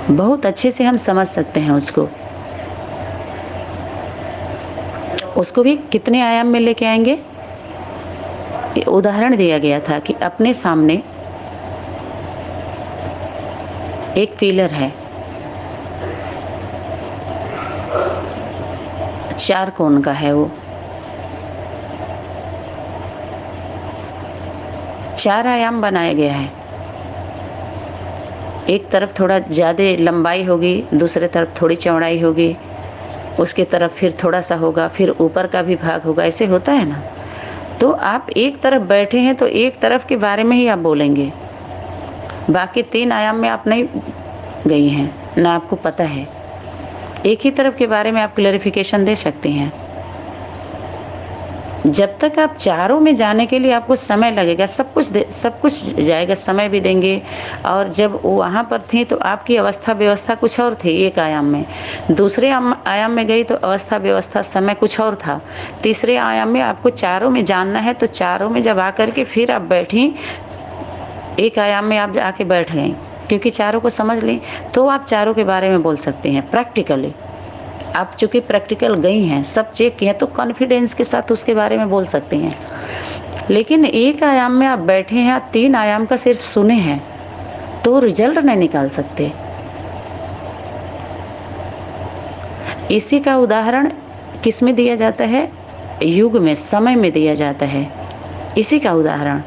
बहुत अच्छे से हम समझ सकते हैं उसको। उसको भी कितने आयाम में लेके आएँगे? उदाहरण दिया गया था कि अपने सामने एक पिलर है, 4 कोण का है वो। 4 आयाम बनाया गया है। एक तरफ थोड़ा ज़्यादा लंबाई होगी, दूसरे तरफ थोड़ी चौड़ाई होगी, उसके तरफ फिर थोड़ा-सा होगा, फिर ऊपर का भी भाग होगा, ऐसे होता है ना? तो आप एक तरफ बैठे हैं तो एक तरफ के बारे में ही आप बोलेंगे। बाकी 3 आयाम में आप नहीं गई हैं, ना आपको पता है। एक ही तरफ के बारे में आप क्लैरिफ़िकेशन दे सकती हैं। जब तक आप चारों में जाने के लिए आपको समय लगेगा, सब कुछ जाएगा, समय भी देंगे। और जब वो वहाँ पर थी तो आपकी अवस्था व्यवस्था कुछ और थी एक आयाम में, दूसरे आयाम में गई तो अवस्था व्यवस्था समय कुछ और था, तीसरे आयाम में आपको चारों में जानना है। तो चारों में जब आकर के फिर आप बैठी, एक आयाम में आप जाके बैठ गईं, क्योंकि चारों को समझ ली, तो आप चारों के बारे में बोल सकती हैं प्रैक्टिकली। आप चूँकि प्रैक्टिकल गई हैं, सब चेक किए हैं, तो कॉन्फिडेंस के साथ उसके बारे में बोल सकती हैं। लेकिन एक आयाम में आप बैठे हैं, 3 आयाम का सिर्फ सुने हैं, तो रिजल्ट नहीं निकाल सकते। इसी का उदाहरण किस में दिया जाता है? युग में, समय में दिया जाता है। इसी का उदाहरण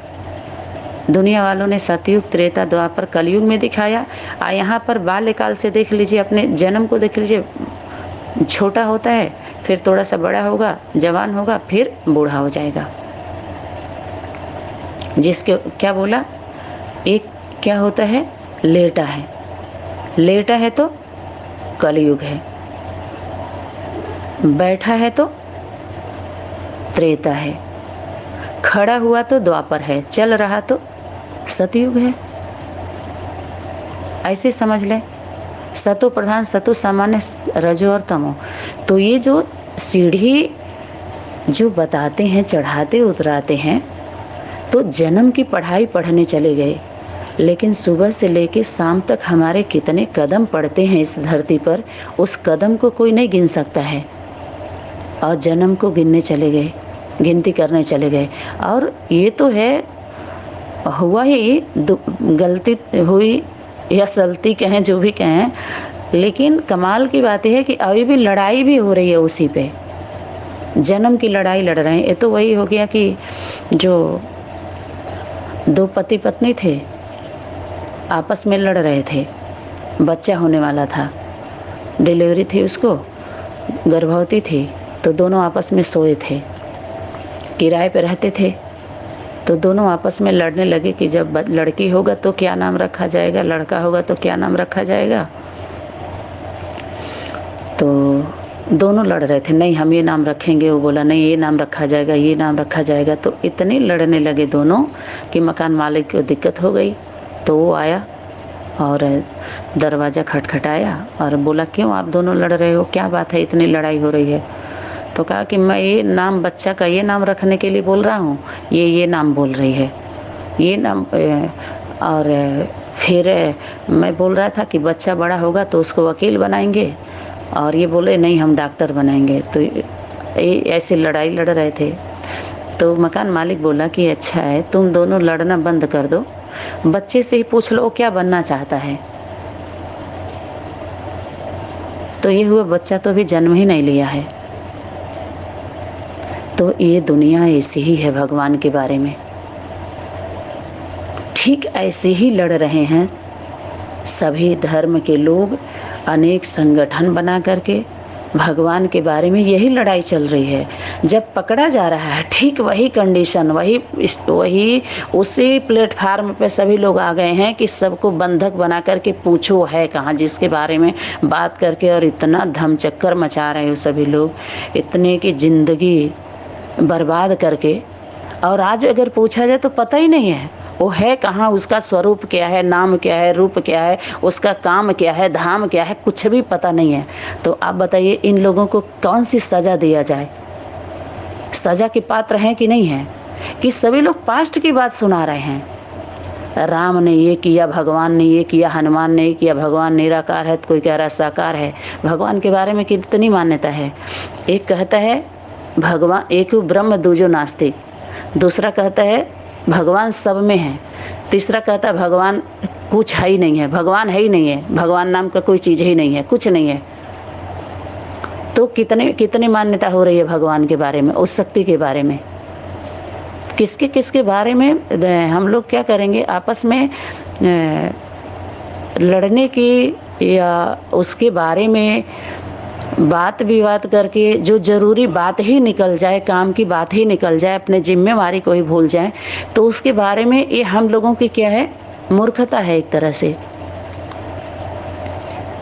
दुनिया वालों ने सतयुग, त्रेता, द्वापर, कलयुग में दिखाया। यहाँ पर बाल्यकाल से देख लीजिए, अपने जन्म को देख लीजिए। छोटा होता है, फिर थोड़ा सा बड़ा होगा, जवान होगा, फिर बूढ़ा हो जाएगा। जिसके क्या बोला, एक क्या होता है, लेटा है, लेटा है तो कलयुग है, बैठा है तो त्रेता है, खड़ा हुआ तो द्वापर है, चल रहा तो सतयुग है। ऐसे समझ लें। सतो प्रधान, सतो सामान्य, रजो और तमो। तो ये जो सीढ़ी जो बताते हैं, चढ़ाते उतराते हैं, तो जन्म की पढ़ाई पढ़ने चले गए, लेकिन सुबह से लेकर शाम तक हमारे कितने कदम पड़ते हैं इस धरती पर, उस कदम को कोई नहीं गिन सकता है। और जन्म को गिनने चले गए, गिनती करने चले गए। और ये तो है, हुआ ही, गलती हुई या सलती कहें, जो भी कहें, लेकिन कमाल की बात यह है कि अभी भी लड़ाई भी हो रही है उसी पे। जन्म की लड़ाई लड़ रहे हैं। ये तो वही हो गया कि जो 2 पति पत्नी थे, आपस में लड़ रहे थे, बच्चा होने वाला था, डिलीवरी थी उसको, गर्भवती थी, तो दोनों आपस में सोए थे, किराए पे रहते थे। तो दोनों आपस में लड़ने लगे कि जब लड़की होगा तो क्या नाम रखा जाएगा, लड़का होगा तो क्या नाम रखा जाएगा। तो दोनों लड़ रहे थे, नहीं हम ये नाम रखेंगे, वो बोला नहीं ये नाम रखा जाएगा, ये नाम रखा जाएगा। तो इतने लड़ने लगे दोनों कि मकान मालिक को दिक्कत हो गई। तो वो आया और दरवाज़ा खटखटाया और बोला क्यों आप दोनों लड़ रहे हो, क्या बात है, इतनी लड़ाई हो रही है। तो कहा कि मैं ये नाम, बच्चा का ये नाम रखने के लिए बोल रहा हूँ, ये नाम बोल रही है, ये नाम। और फिर मैं बोल रहा था कि बच्चा बड़ा होगा तो उसको वकील बनाएंगे, और ये बोले नहीं हम डॉक्टर बनाएंगे। तो ये ऐसे लड़ाई लड़ रहे थे। तो मकान मालिक बोला कि अच्छा है, तुम दोनों लड़ना बंद कर दो, बच्चे से ही पूछ लो क्या बनना चाहता है। तो ये हुआ, बच्चा तो अभी जन्म ही नहीं लिया है। तो ये दुनिया ऐसी ही है भगवान के बारे में, ठीक ऐसे ही लड़ रहे हैं सभी धर्म के लोग, अनेक संगठन बना करके भगवान के बारे में यही लड़ाई चल रही है। जब पकड़ा जा रहा है, ठीक वही कंडीशन, वही उसी प्लेटफार्म पे सभी लोग आ गए हैं कि सबको बंधक बना करके पूछो है कहाँ, जिसके बारे में बात करके। और इतना धमचक्कर मचा रहे हो सभी लोग, इतने की ज़िंदगी बर्बाद करके। और आज अगर पूछा जाए तो पता ही नहीं है वो है कहाँ, उसका स्वरूप क्या है, नाम क्या है, रूप क्या है, उसका काम क्या है, धाम क्या है, कुछ भी पता नहीं है। तो आप बताइए इन लोगों को कौन सी सज़ा दिया जाए, सज़ा के पात्र हैं कि नहीं है? कि सभी लोग पास्ट की बात सुना रहे हैं, राम ने ये किया, भगवान ने ये किया, हनुमान ने ये किया, भगवान निराकार है तो कोई कह रहा है साकार है। भगवान के बारे में कितनी मान्यता है। एक कहता है भगवान एक ब्रह्म दूजो नास्तिक, दूसरा कहता है भगवान सब में है, तीसरा कहता है भगवान कुछ है ही नहीं है, भगवान है ही नहीं है, भगवान नाम का कोई चीज़ ही नहीं है, कुछ नहीं है। तो कितनी मान्यता हो रही है भगवान के बारे में, उस शक्ति के बारे में। किसके किसके बारे में हम लोग क्या करेंगे, आपस में लड़ने की या उसके बारे में बात विवाद करके जो ज़रूरी बात ही निकल जाए, काम की बात ही निकल जाए, अपने जिम्मेवारी को ही भूल जाए, तो उसके बारे में ये हम लोगों की क्या है, मूर्खता है एक तरह से।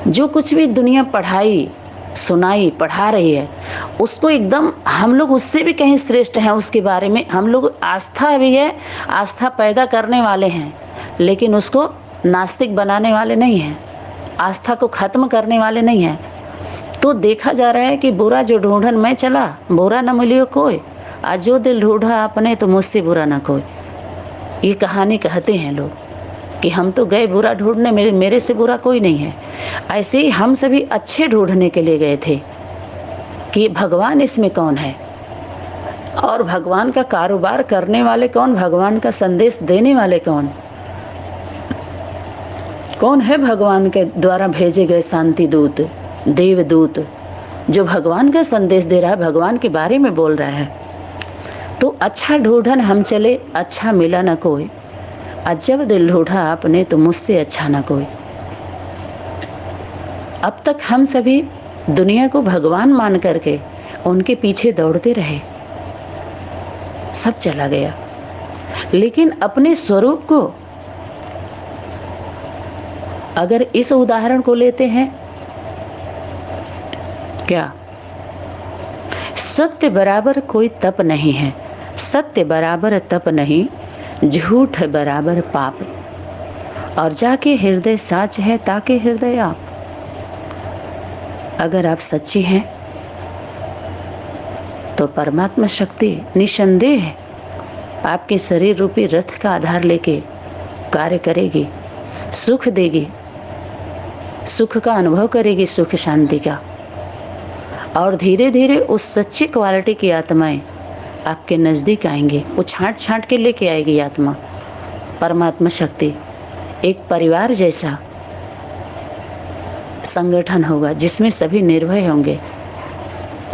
जो कुछ भी दुनिया पढ़ाई सुनाई पढ़ा रही है उसको एकदम हम लोग उससे भी कहीं श्रेष्ठ हैं, उसके बारे में हम लोग आस्था भी है, आस्था पैदा करने वाले हैं, लेकिन उसको नास्तिक बनाने वाले नहीं हैं, आस्था को ख़त्म करने वाले नहीं हैं। तो देखा जा रहा है कि बुरा जो ढूंढन मैं चला, बुरा न मिलियो कोई, आज जो दिल ढूंढा अपने तो मुझसे बुरा न कोई। ये कहानी कहते हैं लोग कि हम तो गए बुरा ढूंढने, मेरे से बुरा कोई नहीं है। ऐसे ही हम सभी अच्छे ढूंढने के लिए गए थे कि भगवान इसमें कौन है, और भगवान का कारोबार करने वाले कौन, भगवान का संदेश देने वाले कौन है, भगवान के द्वारा भेजे गए शांति दूत, देवदूत, जो भगवान का संदेश दे रहा है, भगवान के बारे में बोल रहा है। तो अच्छा ढूंढन हम चले, अच्छा मिला न कोई, अजब दिल ढूंढा आपने तो मुझसे अच्छा न कोई। अब तक हम सभी दुनिया को भगवान मान करके उनके पीछे दौड़ते रहे, सब चला गया, लेकिन अपने स्वरूप को अगर इस उदाहरण को लेते हैं, क्या सत्य बराबर कोई तप नहीं है, सत्य बराबर तप नहीं, झूठ बराबर पाप, और जाके हृदय साच है ताके हृदय आप। अगर आप सच्चे हैं तो परमात्मा शक्ति निसंदेह आपके शरीर रूपी रथ का आधार लेके कार्य करेगी, सुख देगी, सुख का अनुभव करेगी, सुख शांति का, और धीरे धीरे उस सच्ची क्वालिटी की आत्माएं आपके नज़दीक आएंगे, वो छांट छांट के लेके आएगी आत्मा। परमात्मा शक्ति एक परिवार जैसा संगठन होगा जिसमें सभी निर्भय होंगे,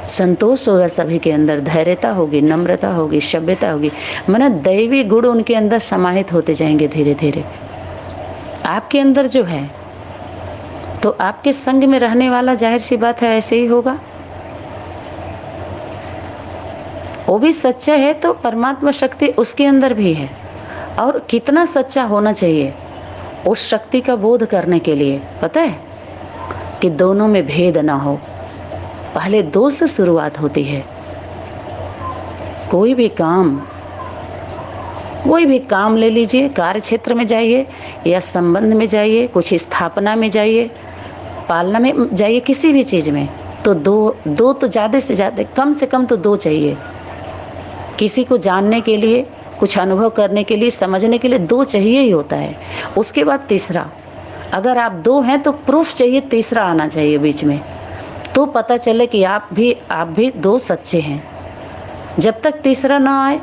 संतोष होगा सभी के अंदर, धैर्यता होगी, नम्रता होगी, सभ्यता होगी, माने दैवी गुण उनके अंदर समाहित होते जाएंगे धीरे धीरे। आपके अंदर जो है तो आपके संग में रहने वाला जाहिर सी बात है ऐसे ही होगा। वो भी सच्चा है तो परमात्मा शक्ति उसके अंदर भी है, और कितना सच्चा होना चाहिए उस शक्ति का बोध करने के लिए, पता है कि दोनों में भेद ना हो। पहले दो से शुरुआत होती है। कोई भी काम ले लीजिए, कार्य क्षेत्र में जाइए या संबंध में जाइए, कुछ स्थापना में जाइए, पालना में जाइए, किसी भी चीज़ में तो दो तो ज़्यादा से ज़्यादा, कम से कम तो दो चाहिए। किसी को जानने के लिए, कुछ अनुभव करने के लिए, समझने के लिए दो चाहिए ही होता है। उसके बाद तीसरा, अगर आप दो हैं तो प्रूफ चाहिए, तीसरा आना चाहिए बीच में, तो पता चले कि आप भी दो सच्चे हैं। जब तक तीसरा ना आए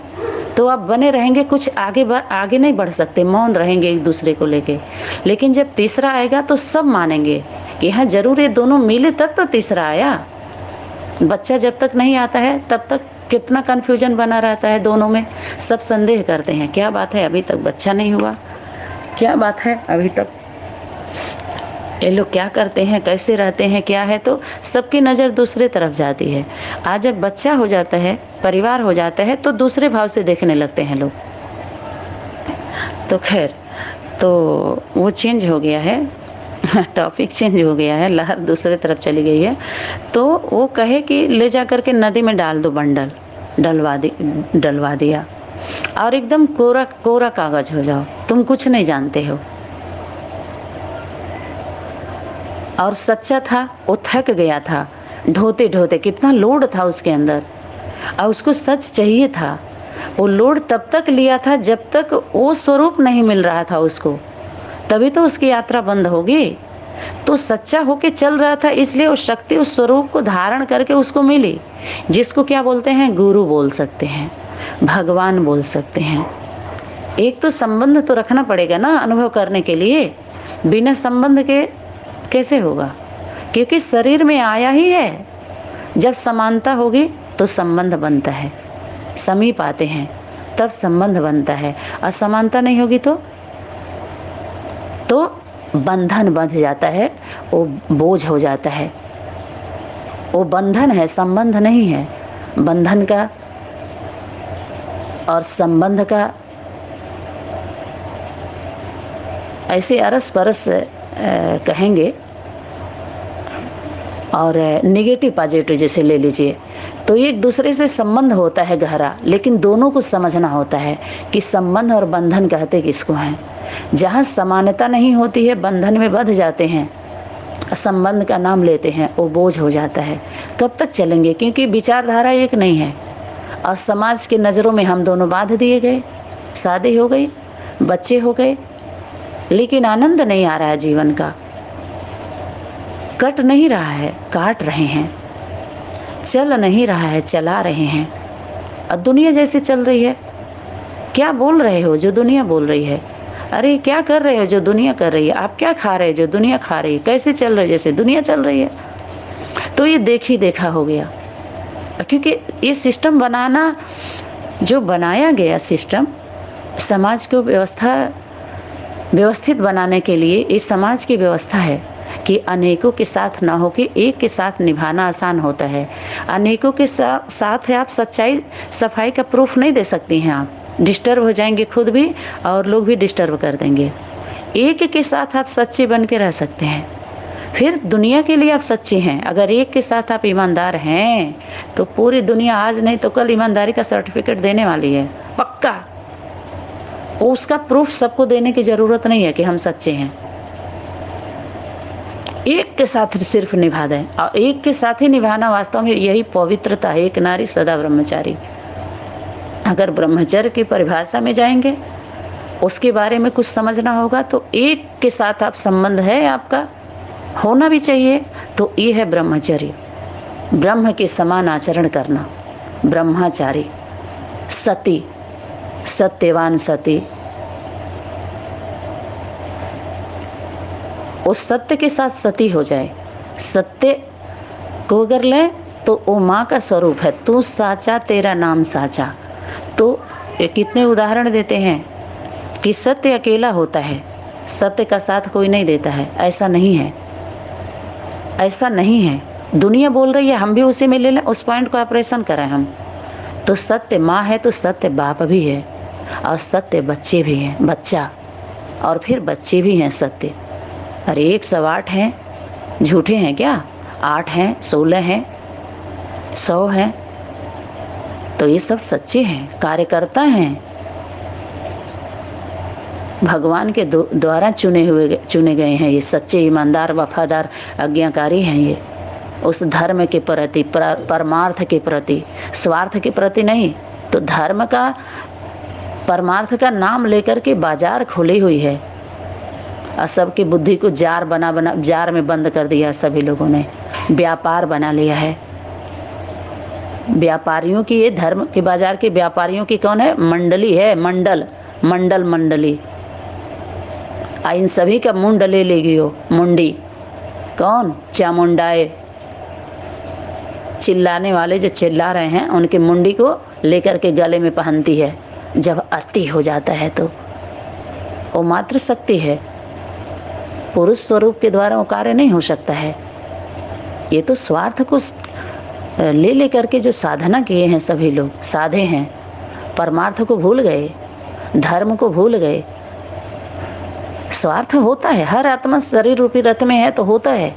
तो आप बने रहेंगे, कुछ आगे नहीं बढ़ सकते, मौन रहेंगे एक दूसरे को लेके। लेकिन जब तीसरा आएगा तो सब मानेंगे कि हाँ जरूर ये दोनों मिले तब तो तीसरा आया। बच्चा जब तक नहीं आता है तब तक कितना कन्फ्यूजन बना रहता है दोनों में, सब संदेह करते हैं, क्या बात है अभी तक बच्चा नहीं हुआ, क्या बात है अभी तक ये लोग क्या करते हैं, कैसे रहते हैं, क्या है, तो सबकी नज़र दूसरे तरफ जाती है। आज जब बच्चा हो जाता है, परिवार हो जाता है, तो दूसरे भाव से देखने लगते हैं लोग। तो खैर, तो वो चेंज हो गया है, टॉपिक चेंज हो गया है, लहर दूसरे तरफ चली गई है। तो वो कहे कि ले जा कर के नदी में डाल दो, बंडल डलवा दिया, और एकदम कोरा कागज हो जाओ, तुम कुछ नहीं जानते हो। और सच्चा था, वो थक गया था ढोते ढोते, कितना लोड था उसके अंदर, और उसको सच चाहिए था, वो लोड तब तक लिया था जब तक वो स्वरूप नहीं मिल रहा था उसको, तभी तो उसकी यात्रा बंद होगी। तो सच्चा होके चल रहा था, इसलिए वो शक्ति उस स्वरूप को धारण करके उसको मिली, जिसको क्या बोलते हैं, गुरु बोल सकते हैं, भगवान बोल सकते हैं। एक तो संबंध तो रखना पड़ेगा ना अनुभव करने के लिए, बिना संबंध के कैसे होगा, क्योंकि शरीर में आया ही है। जब समानता होगी तो संबंध बनता है, समीप आते हैं तब संबंध बनता है। असमानता नहीं होगी तो बंधन बंध जाता है, वो बोझ हो जाता है। वो बंधन है, संबंध नहीं है। बंधन का और संबंध का ऐसे अरस परस कहेंगे, और नेगेटिव पॉजिटिव जैसे ले लीजिए, तो एक दूसरे से संबंध होता है गहरा, लेकिन दोनों को समझना होता है कि संबंध और बंधन कहते किसको हैं। जहाँ समानता नहीं होती है, बंधन में बंध जाते हैं, संबंध का नाम लेते हैं, वो बोझ हो जाता है। कब तक चलेंगे, क्योंकि विचारधारा एक नहीं है, और समाज के नज़रों में हम दोनों बांध दिए गए, शादी हो गई, बच्चे हो गए, लेकिन आनंद नहीं आ रहा है जीवन का, कट नहीं रहा है, काट रहे हैं, चल नहीं रहा है, चला रहे हैं। और दुनिया जैसे चल रही है, क्या बोल रहे हो जो दुनिया बोल रही है, अरे क्या कर रहे हो जो दुनिया कर रही है, आप क्या खा रहे हो जो दुनिया खा रही है, कैसे चल रहे हो जैसे दुनिया चल रही है। तो ये देखी देखा हो गया, क्योंकि ये सिस्टम बनाना, जो बनाया गया सिस्टम समाज को व्यवस्थित बनाने के लिए, इस समाज की व्यवस्था है कि अनेकों के साथ ना हो कि एक के साथ निभाना आसान होता है। अनेकों के साथ है, आप सच्चाई सफाई का प्रूफ नहीं दे सकती हैं, आप डिस्टर्ब हो जाएंगे खुद भी और लोग भी डिस्टर्ब कर देंगे। एक के साथ आप सच्चे बन के रह सकते हैं, फिर दुनिया के लिए आप सच्चे हैं। अगर एक के साथ आप ईमानदार हैं तो पूरी दुनिया आज नहीं तो कल ईमानदारी का सर्टिफिकेट देने वाली है, पक्का। उसका प्रूफ सबको देने की ज़रूरत नहीं है कि हम सच्चे हैं। एक के साथ सिर्फ निभा दें, और एक के साथ ही निभाना वास्तव में यही पवित्रता है। एक नारी सदा ब्रह्मचारी। अगर ब्रह्मचर्य की परिभाषा में जाएंगे, उसके बारे में कुछ समझना होगा, तो एक के साथ आप संबंध है, आपका होना भी चाहिए। तो ये है ब्रह्मचर्य, ब्रह्म के समान आचरण करना, ब्रह्मचारी। सती, सत्यवान सती, उस सत्य के साथ सती हो जाए। सत्य को अगर ले तो वो माँ का स्वरूप है, तू साचा तेरा नाम साचा। तो कितने उदाहरण देते हैं कि सत्य अकेला होता है, सत्य का साथ कोई नहीं देता है। ऐसा नहीं है, ऐसा नहीं है। दुनिया बोल रही है, हम भी उसी में ले लें, उस पॉइंट को ऑपरेशन करें हम। तो सत्य माँ है तो सत्य बाप भी है, और सत्य बच्चे भी हैं, बच्चा, और फिर बच्चे भी हैं सत्य। अरे 108 हैं, झूठे हैं क्या? 8 हैं, 16 हैं, 100 हैं, तो ये सब सच्चे हैं, कार्यकर्ता हैं, भगवान के द्वारा चुने गए हैं। ये सच्चे, ईमानदार, वफादार, आज्ञाकारी हैं। ये उस धर्म के प्रति, परमार्थ के प्रति, स्वार्थ के प्रति नहीं। तो धर्म का, परमार्थ का नाम लेकर के बाजार खुली हुई है, और सबकी बुद्धि को जार में बंद कर दिया। सभी लोगों ने व्यापार बना लिया है। व्यापारियों की, ये धर्म के बाजार के व्यापारियों की कौन है? मंडली है, मंडली। इन सभी का मुंड ले लेगी हो, मुंडी। कौन? चामुंडाए। चिल्लाने वाले जो चिल्ला रहे हैं, उनकी मुंडी को लेकर के गले में पहनती है। जब अति हो जाता है तो वो मात्र शक्ति है, पुरुष स्वरूप के द्वारा वो कार्य नहीं हो सकता है। ये तो स्वार्थ को ले करके जो साधना किए हैं सभी लोग, साधे हैं, परमार्थ को भूल गए, धर्म को भूल गए। स्वार्थ होता है, हर आत्मा शरीर रूपी रथ में है तो होता है,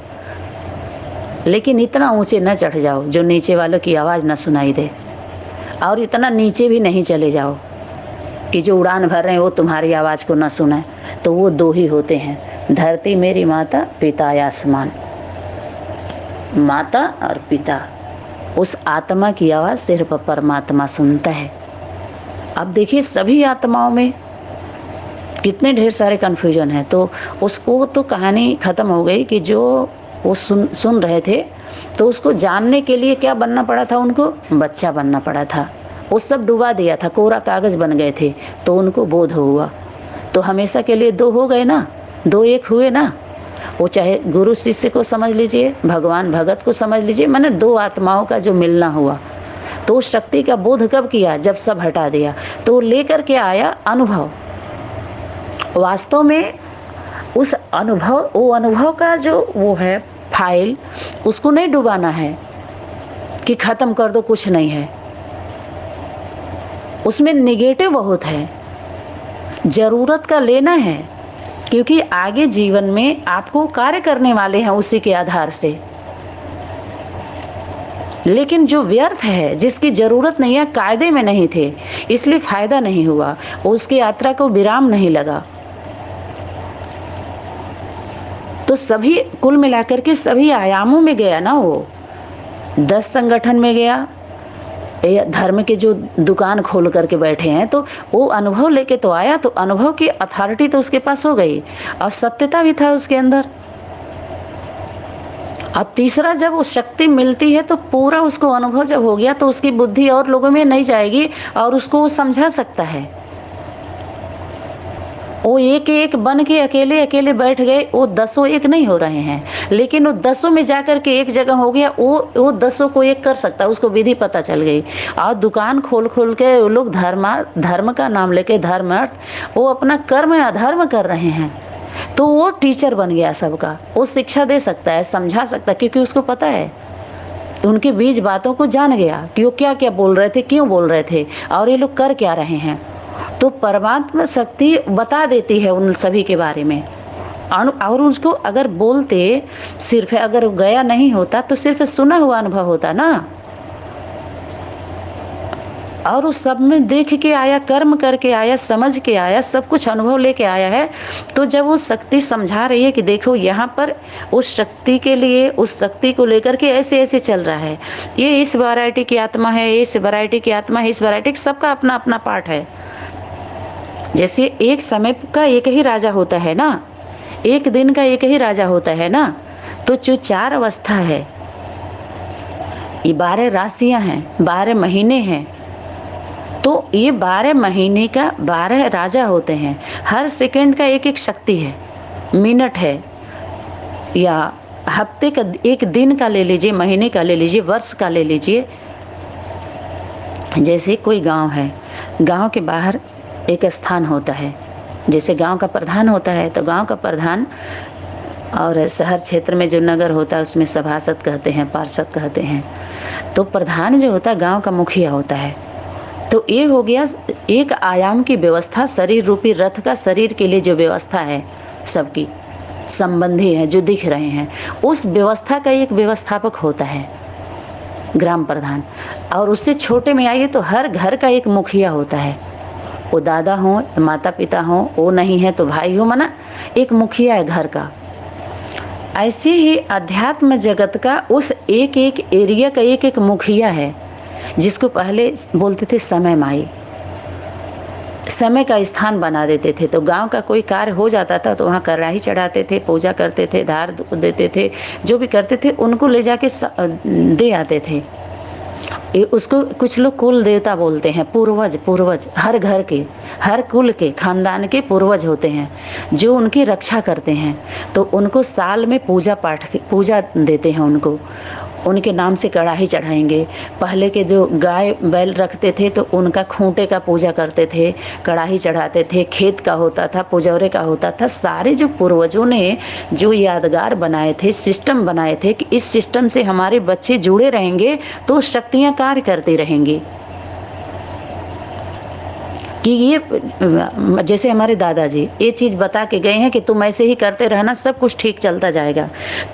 लेकिन इतना ऊंचे न चढ़ जाओ जो नीचे वालों की आवाज़ न सुनाई दे, और इतना नीचे भी नहीं चले जाओ कि जो उड़ान भर रहे हैं वो तुम्हारी आवाज़ को न सुने। तो वो दो ही होते हैं, धरती मेरी माता, पिता आसमान। माता और पिता, उस आत्मा की आवाज़ सिर्फ परमात्मा सुनता है। अब देखिए सभी आत्माओं में कितने ढेर सारे कन्फ्यूजन है। तो उसको तो कहानी ख़त्म हो गई कि जो वो सुन रहे थे, तो उसको जानने के लिए क्या बनना पड़ा था उनको? बच्चा बनना पड़ा था। वो सब डुबा दिया था, कोरा कागज़ बन गए थे, तो उनको बोध हुआ। तो हमेशा के लिए दो हो गए ना, दो एक हुए ना। वो चाहे गुरु शिष्य को समझ लीजिए, भगवान भगत को समझ लीजिए, मैंने दो आत्माओं का जो मिलना हुआ। तो उस शक्ति का बोध कब किया? जब सब हटा दिया। तो लेकर के आया अनुभव। वास्तव में उस अनुभव, वो अनुभव का जो वो है फाइल, उसको नहीं डुबाना है कि ख़त्म कर दो, कुछ नहीं है। उसमें नेगेटिव बहुत है, ज़रूरत का लेना है, क्योंकि आगे जीवन में आपको कार्य करने वाले हैं उसी के आधार से। लेकिन जो व्यर्थ है, जिसकी ज़रूरत नहीं है, कायदे में नहीं थे, इसलिए फ़ायदा नहीं हुआ, उसकी यात्रा को विराम नहीं लगा। तो सभी कुल मिलाकर के सभी आयामों में गया ना वो। 10 संगठन में गया, धर्म के जो दुकान खोल करके बैठे हैं, तो वो अनुभव लेके तो आया, तो अनुभव की अथॉरिटी तो उसके पास हो गई और सत्यता भी था उसके अंदर। और तीसरा, जब वो शक्ति मिलती है तो पूरा उसको अनुभव जब हो गया, तो उसकी बुद्धि और लोगों में नहीं जाएगी और उसको वो समझा सकता है। वो एक एक बन के अकेले अकेले बैठ गए, वो 10 एक नहीं हो रहे हैं, लेकिन वो 10 में जाकर के एक जगह हो गया, वो 10 को एक कर सकता है, उसको विधि पता चल गई। और दुकान खोल खोल के वो लोग धर्म का नाम लेके, धर्म अर्थ, वो अपना कर्म अधर्म कर रहे हैं। तो वो टीचर बन गया सबका, वो शिक्षा दे सकता है, समझा सकता है, क्योंकि उसको पता है, उनके बीज बातों को जान गया कि वो क्या क्या बोल रहे थे, क्यों बोल रहे थे और ये लोग कर क्या रहे हैं। तो परमात्मा शक्ति बता देती है उन सभी के बारे में। और उसको अगर बोलते सिर्फ, अगर गया नहीं होता तो सिर्फ सुना हुआ अनुभव होता ना। और उस सब में देख के आया, कर्म करके आया, समझ के आया, सब कुछ अनुभव लेके आया है। तो जब वो शक्ति समझा रही है कि देखो यहाँ पर उस शक्ति के लिए, उस शक्ति को लेकर के ऐसे ऐसे चल रहा है, ये इस वैरायटी की आत्मा है, इस वैरायटी की आत्मा है, इस वैरायटी, सबका अपना अपना पार्ट है। जैसे एक समय का एक ही राजा होता है ना, एक दिन का एक ही राजा होता है ना। तो जो 4 अवस्था है, ये 12 राशियां हैं, 12 महीने हैं। तो ये 12 महीने का 12 राजा होते हैं। हर सेकंड का एक एक शक्ति है, मिनट है, या हफ्ते का, एक दिन का ले लीजिए, महीने का ले लीजिए, वर्ष का ले लीजिए। जैसे कोई गांव है, गांव के बाहर एक स्थान होता है, जैसे गांव का प्रधान होता है, तो गांव का प्रधान, और शहर क्षेत्र में जो नगर होता है उसमें सभासद कहते हैं, पार्षद कहते हैं। तो प्रधान जो होता है गांव का मुखिया होता है। तो ये हो गया एक आयाम की व्यवस्था, शरीर रूपी रथ का, शरीर के लिए जो व्यवस्था है सबकी संबंधी है जो दिख रहे हैं, उस व्यवस्था का एक व्यवस्थापक होता है ग्राम प्रधान। और उससे छोटे में आइए तो हर घर का एक मुखिया होता है, वो दादा हो, माता पिता हो, वो नहीं है तो भाई हो, माना एक मुखिया है घर का। ऐसे ही अध्यात्म जगत का उस एक एक एरिया का एक एक मुखिया है, जिसको पहले बोलते थे समय माई। समय का स्थान बना देते थे। तो गांव का कोई कार्य हो जाता था तो वहाँ कड़ाही चढ़ाते थे, पूजा करते थे, धार देते थे, जो भी करते थे उनको ले जाके दे आते थे। उसको कुछ लोग कुल देवता बोलते हैं, पूर्वज हर घर के, हर कुल के, खानदान के पूर्वज होते हैं जो उनकी रक्षा करते हैं। तो उनको साल में पूजा देते हैं उनको, उनके नाम से कड़ाही चढ़ाएंगे। पहले के जो गाय बैल रखते थे तो उनका खूंटे का पूजा करते थे, कड़ाही चढ़ाते थे। खेत का होता था, पुजौरे का होता था। सारे जो पूर्वजों ने जो यादगार बनाए थे, सिस्टम बनाए थे कि इस सिस्टम से हमारे बच्चे जुड़े रहेंगे तो शक्तियाँ कार्य करती रहेंगी। कि ये जैसे हमारे दादाजी ये चीज़ बता के गए हैं कि तुम ऐसे ही करते रहना, सब कुछ ठीक चलता जाएगा।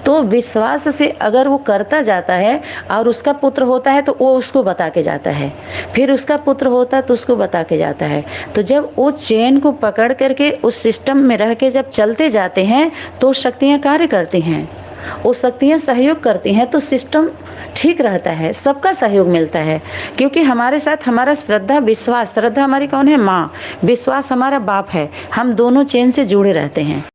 तो विश्वास से अगर वो करता जाता है और उसका पुत्र होता है तो वो उसको बता के जाता है, फिर उसका पुत्र होता है तो उसको बता के जाता है। तो जब वो चेन को पकड़ करके उस सिस्टम में रह के जब चलते जाते हैं तो शक्तियाँ कार्य करती हैं। वो शक्तियाँ सहयोग करती हैं तो सिस्टम ठीक रहता है, सबका सहयोग मिलता है। क्योंकि हमारे साथ हमारा श्रद्धा हमारी कौन है? माँ, विश्वास हमारा बाप है। हम दोनों चेन से जुड़े रहते हैं।